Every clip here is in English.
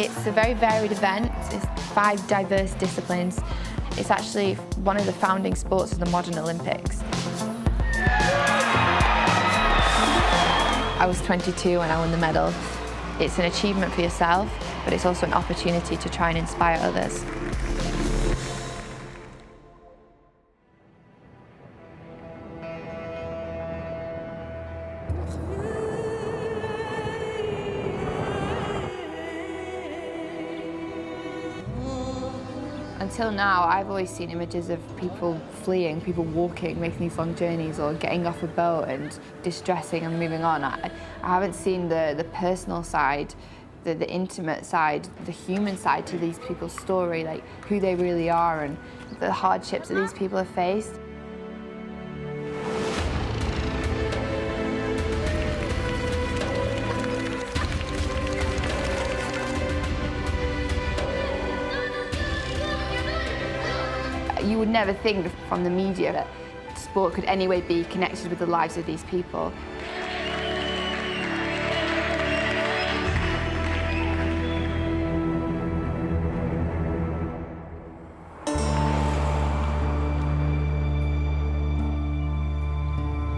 It's a very varied event. It's 5 diverse disciplines. It's actually one of the founding sports of the modern Olympics. I was 22 when I won the medal. It's an achievement for yourself, but it's also an opportunity to try and inspire others. Until now, I've always seen images of people fleeing, people walking, making these long journeys, or getting off a boat and distressing and moving on. I haven't seen the personal side, the intimate side, the human side to these people's story, like who they really are and the hardships that these people have faced. You would never think from the media that sport could anyway be connected with the lives of these people.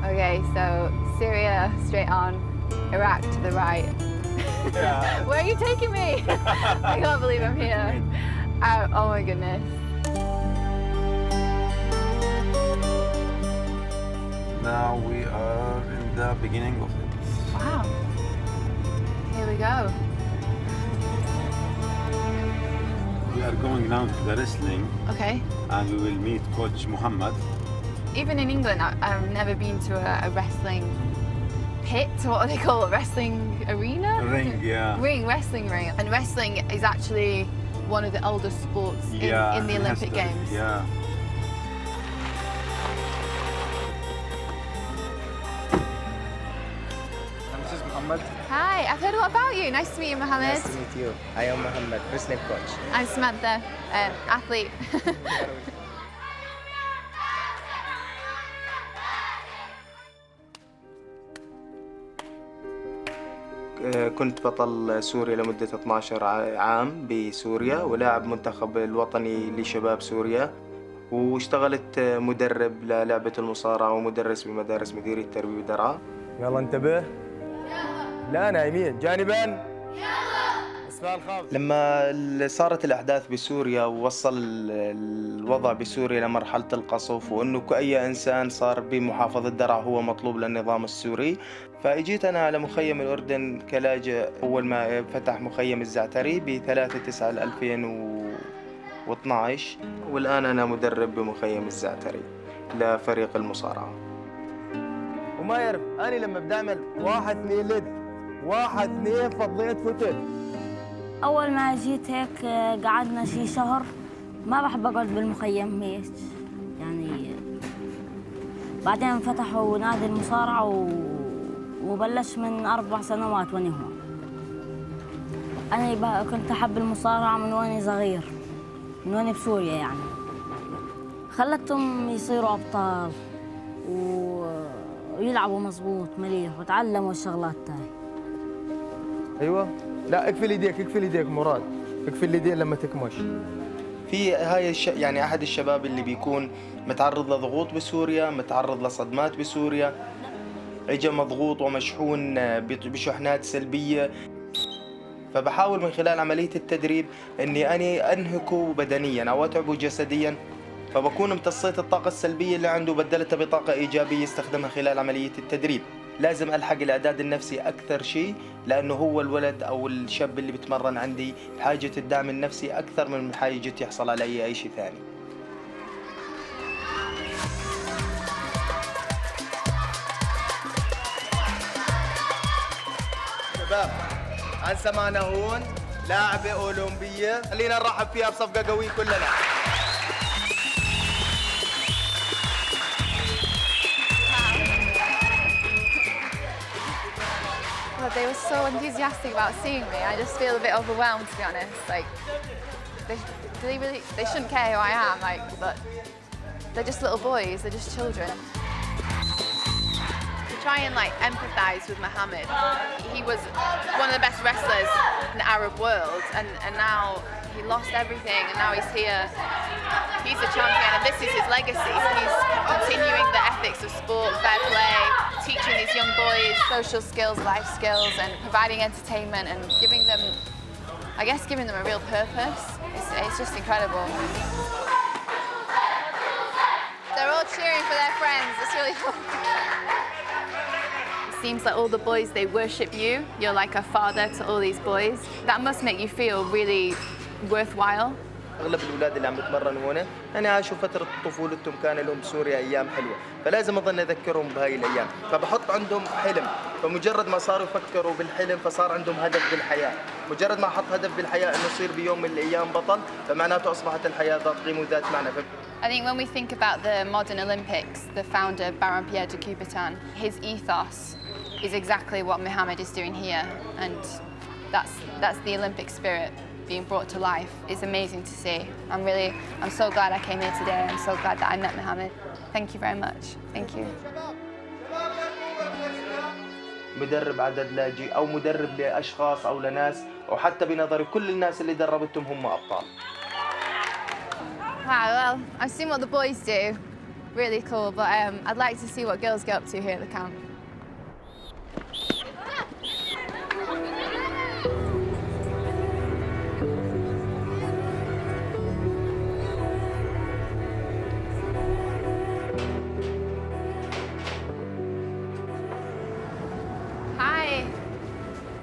Okay, so Syria straight on, Iraq to the right. Yeah. Where are you taking me? I can't believe I'm here. Oh my goodness. Now we are in the beginning of it. Wow. Here we go. We are going now to the wrestling Okay. and we will meet Coach Muhammad. Even in England, I've never been to a wrestling pit. What do they call it? Wrestling arena? Ring, yeah. Wrestling ring. And wrestling is actually one of the oldest sports in the Olympic Games. Yeah. This is Muhammad. Hi, I've heard a lot about you. Nice to meet you, Mohammed. Nice to meet you. I am Mohammed, wrestling coach. I'm Samantha, athlete. كنت بطل سوريا لمدة 12 عام بسوريا ولاعب منتخب الوطني لشباب سوريا واشتغلت مدرب للعبة المصارعة ومدرس بمدارس مديرية التربية والدرعا. يلا انتبه. لا نايمين جانبا. لما صارت الأحداث بسوريا ووصل الوضع بسوريا لمرحلة القصف وأنه كأي إنسان صار بمحافظة درعا هو مطلوب للنظام السوري، فإجيت أنا على مخيم الأردن كلاجئ أول ما فتح مخيم الزعتري ب3/9/2012 والآن أنا مدرب بمخيم الزعتري لفريق المصارعة. وما يعرف أنا لما بدي أعمل 1-2 لد 1-2 فضيت فتت. أول ما جيت هيك قعدنا شي شهر، ما بحب أقعد بالمخيم هيك يعني. بعدين فتحوا نادي المصارعة وبلش من 4 سنوات وأنا هون. أنا كنت أحب المصارعة من وأنا صغير، من وأنا بسوريا يعني. خلتهم يصيروا أبطال ويلعبوا مظبوط مليح وتعلموا الشغلات تاعي. أيوة. لا اقفل ايديك اقفل ايديك مراد، اقفل الايدين لما تكمش. في هاي يعني أحد الشباب اللي بيكون متعرض لضغوط بسوريا، متعرض لصدمات بسوريا، اجى مضغوط ومشحون بشحنات سلبية، فبحاول من خلال عملية التدريب اني اني انهكه بدنيا او اتعبه جسديا، فبكون امتصيت الطاقة السلبية اللي عنده بدلتها بطاقة ايجابية استخدمها خلال عملية التدريب. لازم الحق الاعداد النفسي اكثر شيء، لانه هو الولد او الشاب اللي بتمرن عندي بحاجة الدعم النفسي اكثر من حاجة يحصل على اي شيء ثاني. شباب عن سمعنا هون لاعبة أولمبية، خلينا نرحب فيها بصفقة قوية كلنا. Well, they were so enthusiastic about seeing me. I just feel a bit overwhelmed, to be honest. Like, they shouldn't care who I am, like, but they're just little boys, they're just children. To try try and like empathize with Mohammed. He was one of the best wrestlers in the Arab world, and now he lost everything, and now he's here. He's a champion, and this is his legacy. He's continuing the ethics of sport, fair play, teaching these young boys social skills, life skills, and providing entertainment and giving them, I guess, giving them a real purpose. It's just incredible. They're all cheering for their friends. It's really cool. It seems like all the boys, they worship you. You're like a father to all these boys. That must make you feel really worthwhile. اغلب الاولاد اللي عم بتمرنوا هنا يعني عاشوا فتره طفولتهم كان لهم بسوريا ايام حلوه، فلازم اضل اذكرهم بهاي الايام، فبحط عندهم حلم، فمجرد ما صاروا يفكروا بالحلم فصار عندهم هدف بالحياه، مجرد ما حط هدف بالحياه انه يصير بيوم من الايام بطل، فمعناته اصبحت الحياه ذات قيمه وذات معنى. I think when we think about the modern Olympics, the founder Baron Pierre de Coubertin, his ethos is exactly what Mohammed is doing here, and that's the Olympic spirit being brought to life. It's amazing to see. I'm so glad I came here today. I'm so glad that I met Mohammed. Thank you very much. Thank you. مدرب عدد لاجئ او مدرب لاشخاص او لناس، وحتى بنظري كل الناس اللي دربتهم هم ابطال. Wow, well, I've seen what the boys do. Really cool, but I'd like to see what girls get up to here at the camp.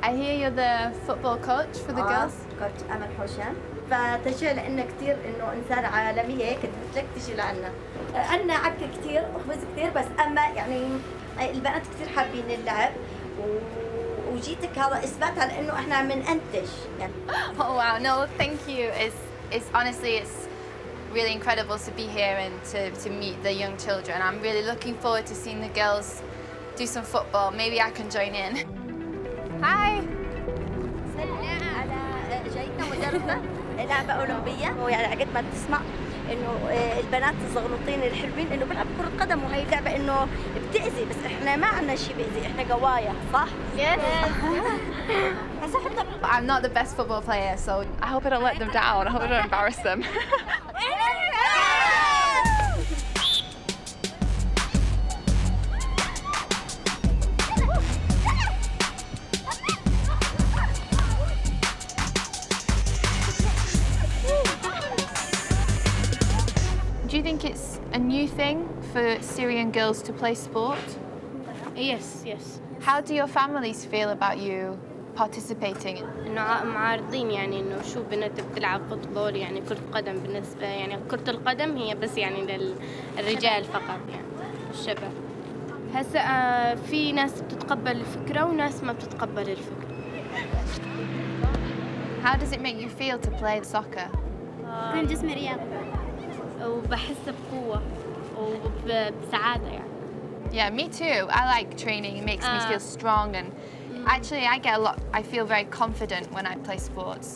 I hear you're the football coach for the girls. كوتش أمل حوشان. فتشجيع لنا كثير إنه إنسان عالمية كنت لك تجي لعنا. عنا عك كثير وخبز كثير، بس أما يعني البنات كثير حابين اللعب وجيتك هذا إثبات على إنه إحنا عم ننتج يعني. Oh wow, no, thank you. It's honestly it's really incredible to be here and to meet the young children. I'm really looking forward to seeing the girls do some football. Maybe I can join in. Hi. على جايتنا مدربة لعبة أولمبية، ويعني على قد ما تسمع إنه البنات الزغلطين الحلوين إنه بيلعبوا كرة قدم، وهي اللعبة إنه بتأذي، بس إحنا ما عندنا شيء بيأذي، إحنا قوايا، صح؟ Yes. I'm not the best football player, so I hope I don't let them down. I hope I don't embarrass them. Do you think it's a new thing for Syrian girls to play sport? Yes. How do your families feel about you participating? إنه معارضين يعني إنه شو بنت بتلعب فوتبول يعني كرة قدم، بالنسبة يعني كرة القدم هي بس يعني للرجال فقط يعني الشباب. هسا في ناس بتتقبل الفكرة وناس ما بتتقبل الفكرة. How does it make you feel to play soccer? كل جسمي رياضي وبحس بقوة وبسعادة يعني. Yeah, me too. I like training. It makes me feel strong, and actually I feel very confident when I play sports.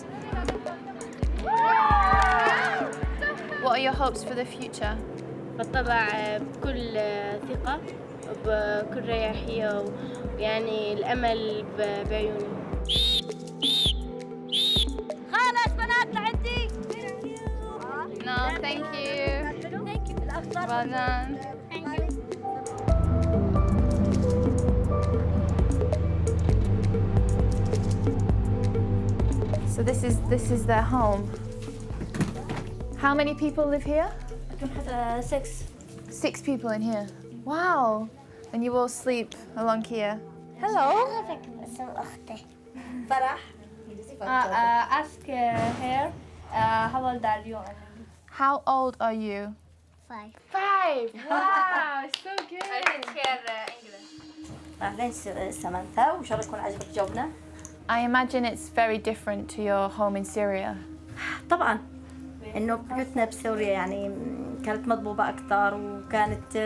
What are your hopes for the future? بالطبع بكل ثقة وبكل رياحية ويعني الأمل بعيوني. خلاص بنات لعندي. No, thank you. Well done. So this is their home. How many people live here? 6. 6 people in here. Wow. And you all sleep along here. Hello. فرح. Ask her how old are you? How old are you? 5. 5. Wow, so good. I didn't hear English. أهلين سمانثا، وإن شاء الله يكون عجبك جوبنا. I imagine it's very different to your home in Syria. طبعاً إنه بيوتنا بسوريا يعني كانت مضبوبة أكثر وكانت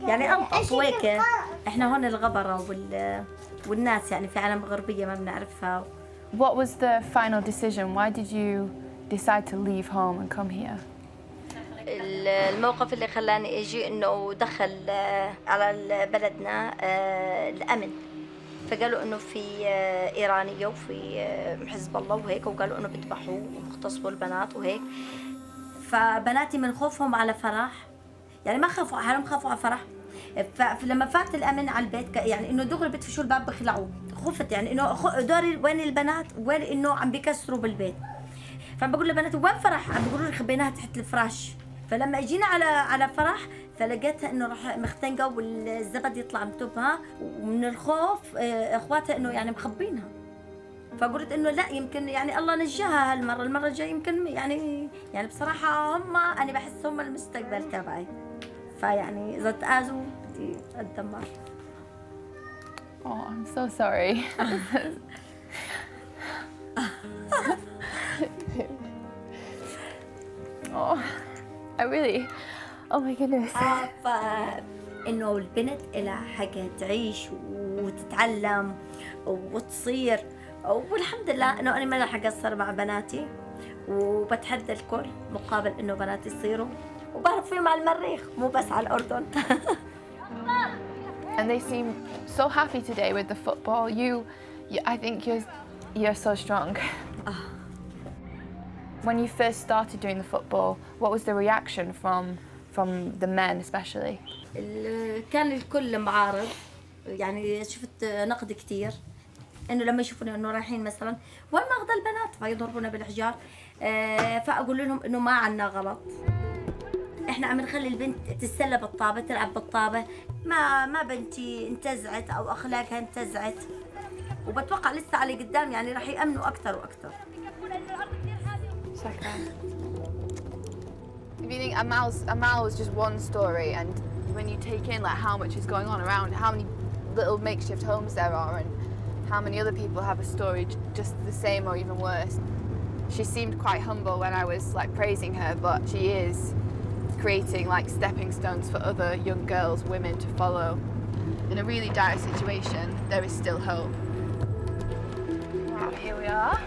يعني أنظف وهيك. إحنا هون الغبرة والناس يعني في عالم غربية ما بنعرفها. What was the final decision? Why did you decide to leave home and come here? الموقف اللي خلاني اجي انه دخل على بلدنا الامن، فقالوا انه في ايرانيه وفي حزب الله وهيك، وقالوا انه بيذبحوا وبيغتصبوا البنات وهيك. فبناتي من خوفهم على فرح، يعني ما خافوا على حالهم، خافوا على فرح. فلما فات الامن على البيت يعني انه دغري بيدفشوا الباب بخلعوه، خفت يعني انه دوري وين البنات، وين انه عم بيكسروا بالبيت. فبقول للبنات وين فرح؟ عم بيقولوا لي خبيناها تحت الفراش. فلما اجينا على فرح فلقيتها انه راح مختنقه والزبد يطلع متوبها، ومن الخوف اخواتها انه يعني مخبينها. فقلت انه لا يمكن يعني الله نجاها هالمره، المره الجايه يمكن يعني بصراحه هم انا بحس هم المستقبل تبعي. فيعني اذا تآذوا بدي اتدمر. Oh, I'm so sorry. Oh, I really. Oh my goodness. فإنه البنت لها حق تعيش وتتعلم وتصير، والحمد لله إنه أنا ما راح أقصر مع بناتي، وبتحدى الكل مقابل إنه بناتي يصيروا، وبعرف فيهم على المريخ مو بس على الأردن. And they seem so happy today with the football. I think you're so strong. When you first started doing the football, what was the reaction from the men especially? كان الكل معارض، يعني شفت نقد كثير انه لما يشوفونا انه رايحين مثلا وين ماخذ البنات فيضربونا بالحجار. فاقول لهم انه ما عنا غلط، احنا عم نخلي البنت تتسلى بالطابه، تلعب بالطابه، ما بنتي انتزعت او اخلاقها انتزعت، وبتوقع لسه على قدام يعني راح يامنوا اكثر واكثر. If you think Amal was just one story, and when you take in like how much is going on around, how many little makeshift homes there are, and how many other people have a story just the same or even worse. She seemed quite humble when I was like praising her, but she is creating like stepping stones for other young girls, women to follow. In a really dire situation, there is still hope. Wow, here we are.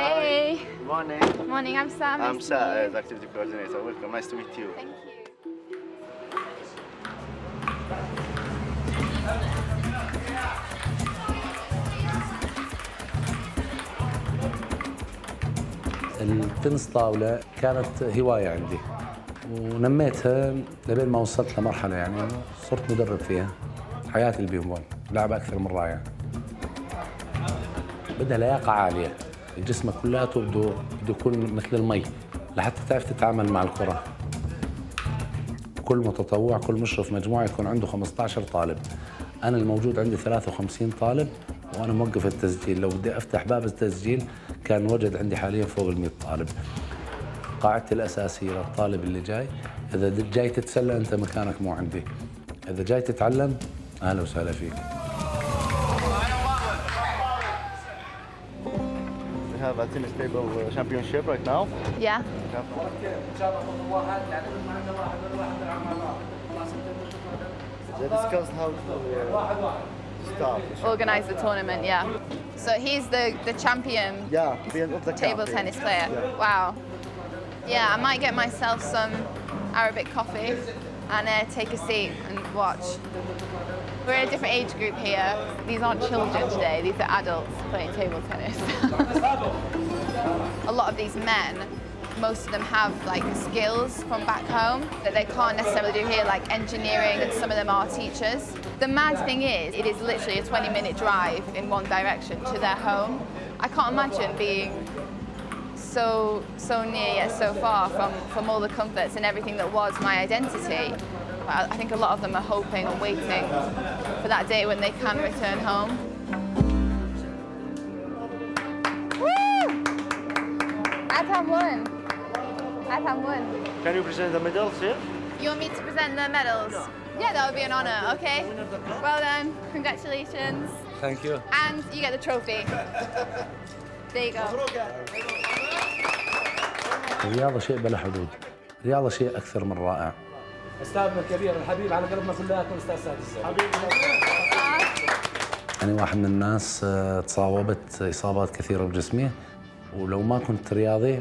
Hey. Good morning. Morning, I'm Sam. I'm Saad, activity coordinator. Welcome. Nice to meet you. Thank you. التنس طاولة كانت هواية عندي، ونميتها لبين ما وصلت لمرحلة يعني صرت مدرب فيها. حياتي البينبول لعبة أكثر من رائعة. بدها لياقة عالية، جسمك كلياته بده يكون مثل المي لحتى تعرف تتعامل مع الكرة. كل متطوع، كل مشرف مجموعة يكون عنده 15 طالب. أنا الموجود عندي 53 طالب، وأنا موقف التسجيل. لو بدي أفتح باب التسجيل كان وجد عندي حاليا فوق ال 100 طالب. قاعدتي الأساسية للطالب اللي جاي، إذا جاي تتسلى أنت مكانك مو عندي، إذا جاي تتعلم أهلا وسهلا فيك. We have a tennis table championship right now. Yeah. They discussed how to start. Organize the tournament, yeah. So he's the champion Yeah, of the table country. tennis player. Yeah. Wow. Yeah, I might get myself some Arabic coffee and take a seat and watch. We're in a different age group here. These aren't children today, these are adults playing table tennis. A lot of these men, most of them have like skills from back home that they can't necessarily do here, like engineering, and some of them are teachers. The mad thing is, it is literally a 20-minute drive in one direction to their home. I can't imagine being so near yet so far from all the comforts and everything that was my identity. I think a lot of them are hoping and waiting for that day when they can return home. Woo! Atam won. Atam won. Can you present the medals here? You want me to present the medals? Yeah, that would be an honour, okay? Well done, congratulations. Thank you. And you get the trophy. There you go. الرياضة شيء بلا حدود، الرياضة شيء أكثر من رائع. أستاذنا الكبير الحبيب على قلبنا كلنا أستاذ سادس. أنا واحد من الناس تصاوبت إصابات كثيرة بجسمي، ولو ما كنت رياضي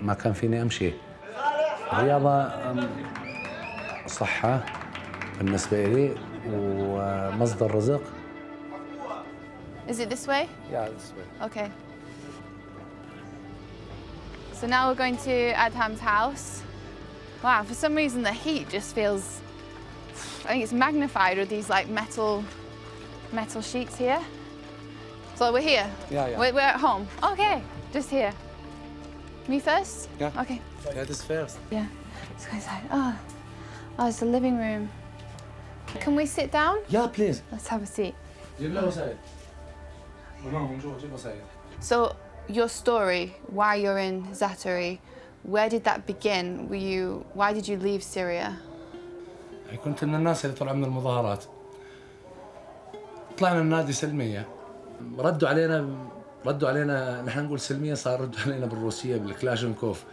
ما كان فيني أمشي. الرياضة صحة بالنسبة لي ومصدر رزق. Is it this way? Yeah, this way. Okay. So now we're going to Adham's house. Wow, for some reason the heat just feels, I think it's magnified with these like metal sheets here. So we're here? Yeah. We're at home? Okay, just here. Me first? Yeah. Okay. Yeah, this first. Yeah. Let's go inside. Oh, it's the living room. Can we sit down? Yeah, please. Let's have a seat. So, your story, why you're in Zaatari, where did that begin? Why did you leave Syria? كنت من الناس اللي طلعوا من المظاهرات. طلعنا النادي سلمية. ردوا علينا نحن نقول سلمية، صار ردوا علينا بالروسية بالكلاشنكوف.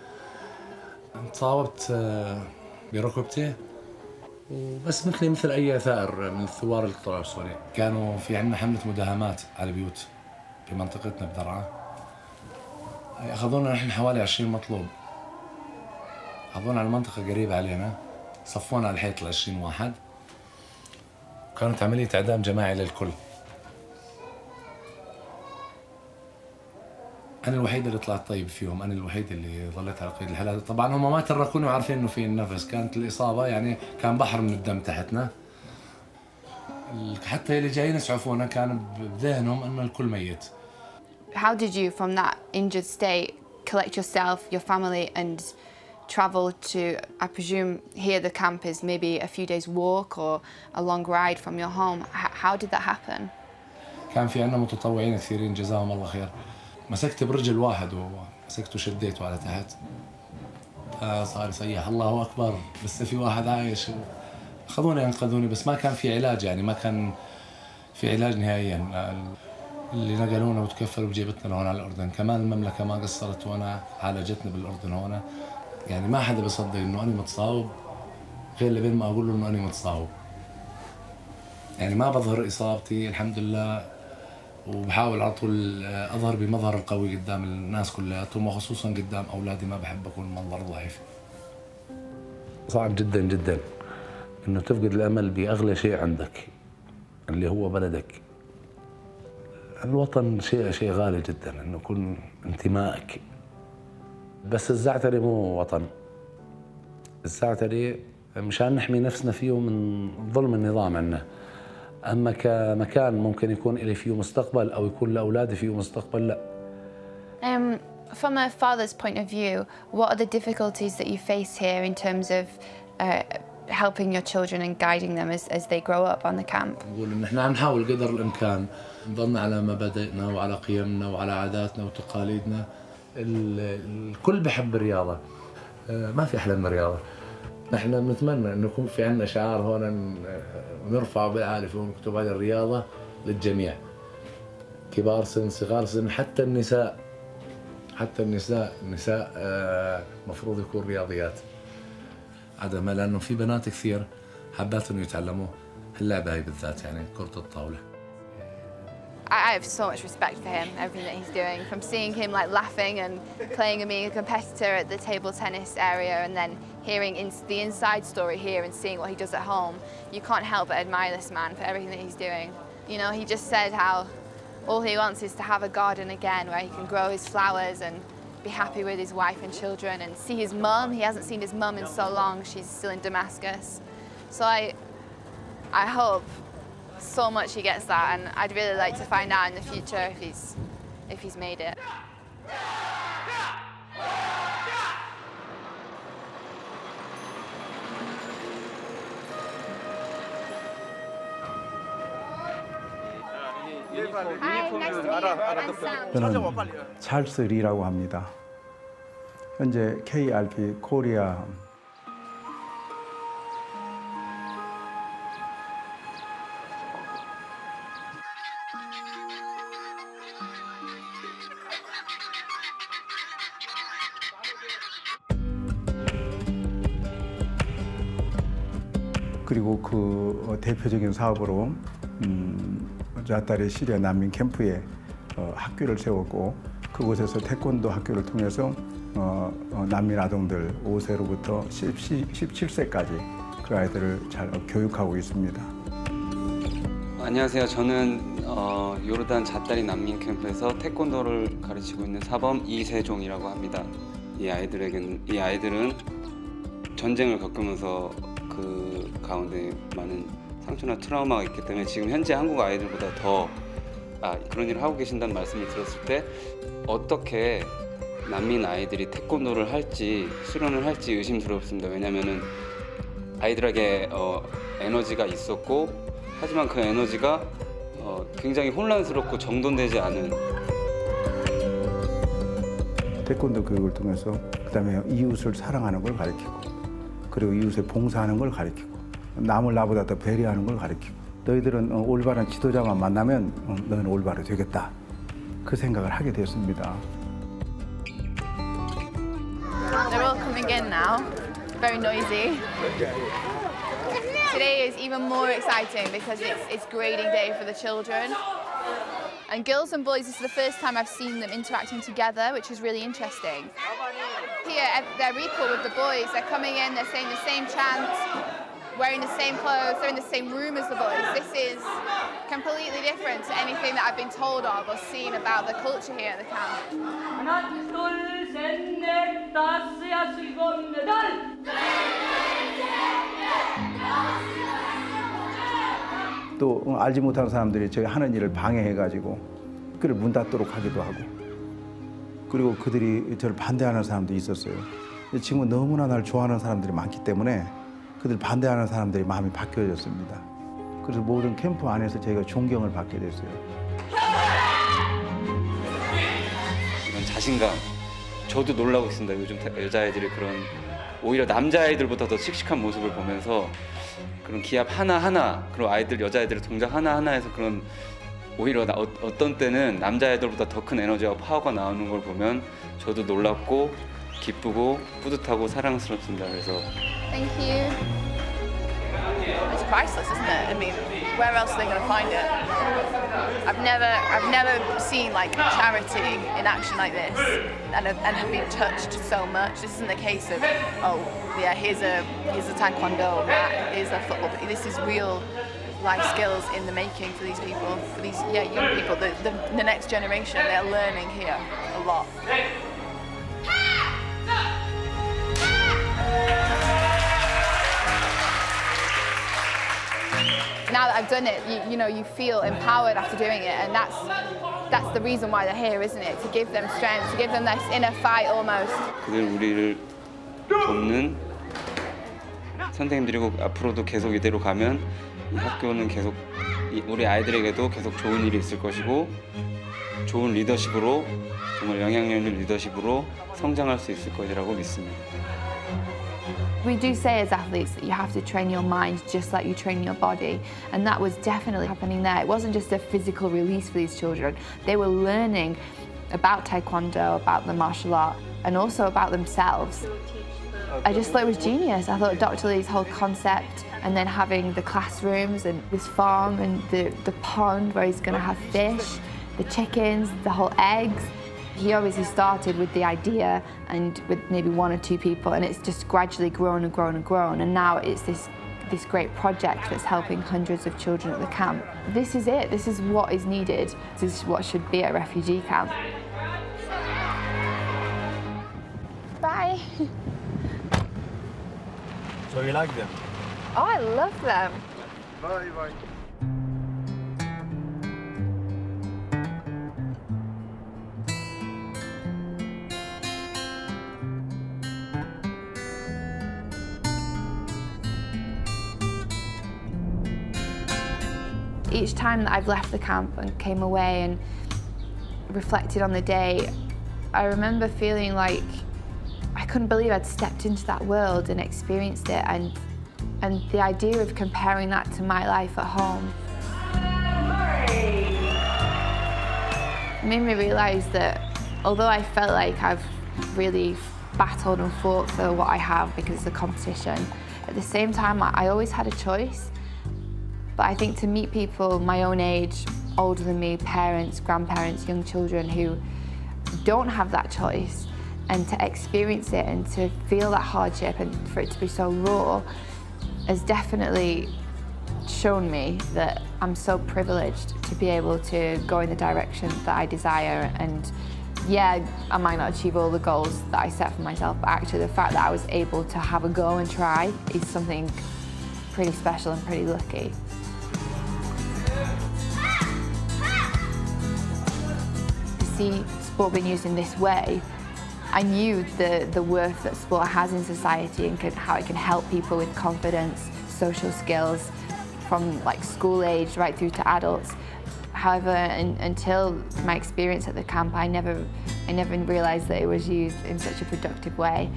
انصابت بركبتي وبس مثل أي ثائر من الثوار اللي طلعوا بسوريا. كانوا في عندنا حملة مداهمات على بيوت في منطقتنا بدرعا. أخذونا نحن حوالي 20 مطلوب. أخذونا على المنطقة قريبة علينا، صفونا على الحيط 20 واحد. كانت عملية إعدام جماعي للكل. أنا الوحيد اللي طلعت طيب فيهم، أنا الوحيد اللي ظليت على قيد الحياة. طبعاً هم ما تركوني وعارفين إنه في النفس، كانت الإصابة يعني كان بحر من الدم تحتنا. حتى اللي جايين يسعفونا كان بذهنهم إنه الكل ميت. How did you, from that injured state, collect yourself, your family, and travel to, I presume here the camp is maybe a few days walk or a long ride from your home. How did that happen? كان في عندنا متطوعين كثيرين جزاهم الله خير. مسكت برجل واحد ومسكته وشديته على تحت. صار يصيح الله أكبر، بس في واحد عايش. أخذوني أنقذوني، بس ما كان في علاج، يعني ما كان في علاج نهائياً. اللي نقلونا وتكفلوا بجيبتنا لهون على الأردن. كمان المملكة ما قصرت وأنا عالجتنا بالأردن هون. يعني ما حدا بيصدق إنه أنا متصاوب غير اللي بين ما أقول له إنه أنا متصاوب. يعني ما بظهر إصابتي الحمد لله، وبحاول على طول أظهر بمظهر القوي قدام الناس كلياتهم، وخصوصاً قدام أولادي. ما بحب أكون منظر ضعيف. صعب جداً جداً إنه تفقد الأمل بأغلى شيء عندك اللي هو بلدك. الوطن شيء غالي جداً، إنه يكون انتمائك. بس الزعتري مو وطن. الزعتري مشان نحمي نفسنا فيه من ظلم النظام عنا. أما كمكان ممكن يكون إلي فيه مستقبل أو يكون لأولادي فيه مستقبل، لا. From a father's point of view, what are the difficulties that you face here in terms of helping your children and guiding them as they grow up on the camp? نقول إن إحنا عم نحاول قدر الإمكان نضلنا على مبادئنا وعلى قيمنا وعلى عاداتنا وتقاليدنا. الكل بحب الرياضة، ما في أحلى من الرياضة. نحن بنتمنى إنه يكون في عندنا شعار هون ونرفعه بالعالي فيه مكتوب عليه الرياضة للجميع، كبار سن صغار سن، حتى النساء. النساء مفروض يكون رياضيات عدمها، لأنه في بنات كثير حبات إنه يتعلموا اللعبة هاي بالذات، يعني كرة الطاولة. I have so much respect for him, everything that he's doing. From seeing him like laughing and playing and being a competitor at the table tennis area, and then hearing the inside story here and seeing what he does at home, you can't help but admire this man for everything that he's doing. You know, he just said how all he wants is to have a garden again where he can grow his flowers and be happy with his wife and children and see his mum. He hasn't seen his mum in so long. She's still in Damascus. So I hope so much he gets that, and I'd really like to find out in the future if he's made it. 저는 찰스 리라고 합니다. 현재 KRP 코리아 그리고 그 대표적인 사업으로 자타리 시리아 난민 캠프에 학교를 세웠고, 그곳에서 태권도 학교를 통해서 난민 아동들 5세로부터 17세까지 그 아이들을 잘 교육하고 있습니다. 안녕하세요. 저는 요르단 잣다리 난민 캠프에서 태권도를 가르치고 있는 사범 이세종이라고 합니다. 이 아이들은 전쟁을 겪으면서 그 가운데 많은 상처나 트라우마가 있기 때문에 지금 현재 한국 아이들보다 더 그런 일을 하고 계신다는 말씀을 들었을 때 어떻게 난민 아이들이 태권도를 할지 수련을 할지 의심스럽습니다. 왜냐하면은 아이들에게 에너지가 있었고 하지만 그 에너지가 굉장히 혼란스럽고 정돈되지 않은 태권도 교육을 통해서 그다음에 이웃을 사랑하는 걸 가르치고 그리고 이웃에 봉사하는 걸 가르치고 남을 나보다 더 배려하는 걸 가르치고 너희들은 올바른 지도자만 만나면 너는 올바로 되겠다 그 생각을 하게 되었습니다. They're all coming in now. Very noisy. Today is even more exciting because it's grading day for the children. And girls and boys, this is the first time I've seen them interacting together, which is really interesting. Here, they're equal with the boys. They're coming in, they're saying the same chant, wearing the same clothes, they're in the same room as the boys. This is completely different to anything that I've been told of or seen about the culture here at the camp. 또 알지 못하는 사람들이 저희 하는 일을 방해해가지고 그를 문 닫도록 하기도 하고 그리고 그들이 저를 반대하는 사람도 있었어요. 지금은 너무나 나를 좋아하는 사람들이 많기 때문에 그들 반대하는 사람들이 마음이 바뀌어졌습니다. 그래서 모든 캠프 안에서 저희가 존경을 받게 됐어요. 이런 자신감, 저도 놀라고 있습니다. 요즘 여자아이들이 그런 오히려 남자아이들보다 더 씩씩한 모습을 보면서 그런 기합 하나하나, 그리고 여자아이들의 동작 하나하나에서 그런 오히려 어떤 때는 남자아이들보다 더 큰 에너지와 파워가 나오는 걸 보면 저도 놀랍고 기쁘고 뿌듯하고 사랑스럽습니다. 그래서 Thank you. It's priceless, isn't it? I mean, where else are they going to find it? I've never seen like charity in action like this, and have been touched so much. This isn't the case of, oh yeah, here's a taekwondo mat, here's a football. This is real life skills in the making for these people, for these young people, the next generation. They're learning here a lot. Now that I've done it, you feel empowered after doing it, and that's the reason why they're here, isn't it? To give them strength, to give them this inner fight almost. 그들 우리를 돕는 선생님들이고 앞으로도 계속 이대로 가면 이 학교는 계속 우리 아이들에게도 계속 좋은 일이 있을 것이고 좋은 리더십으로 정말 영향력 있는 리더십으로 성장할 수 있을 것이라고 믿습니다. We do say as athletes that you have to train your mind just like you train your body, and that was definitely happening there. It wasn't just a physical release for these children. They were learning about Taekwondo, about the martial art, and also about themselves. I just thought it was genius. I thought Dr. Lee's whole concept, and then having the classrooms and this farm and the pond where he's going to have fish, the chickens, the whole eggs. He obviously started with the idea and with maybe one or two people, and it's just gradually grown and grown and grown, and now it's this great project that's helping hundreds of children at the camp. This is it. This is what is needed. This is what should be a refugee camp. Bye. So you like them? Oh, I love them. Bye, bye. Each time that I've left the camp and came away and reflected on the day, I remember feeling like I couldn't believe I'd stepped into that world and experienced it, and the idea of comparing that to my life at home made me realise that although I felt like I've really battled and fought for what I have because it's a competition, at the same time I always had a choice. But I think to meet people my own age, older than me, parents, grandparents, young children who don't have that choice, and to experience it and to feel that hardship and for it to be so raw has definitely shown me that I'm so privileged to be able to go in the direction that I desire. And yeah, I might not achieve all the goals that I set for myself, but actually the fact that I was able to have a go and try is something pretty special and pretty lucky. To see sport being used in this way, I knew the worth that sport has in society and how it can help people with confidence, social skills, from like school age right through to adults. However, until my experience at the camp, I never realised that it was used in such a productive way.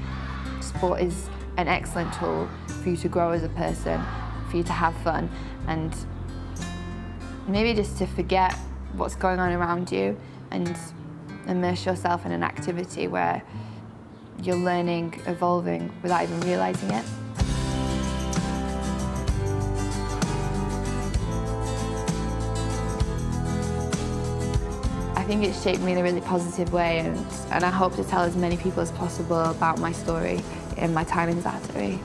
Sport is an excellent tool for you to grow as a person, for you to have fun, and maybe just to forget what's going on around you and immerse yourself in an activity where you're learning, evolving without even realising it. I think it's shaped me in a really positive way, and I hope to tell as many people as possible about my story in my time in Zaatari.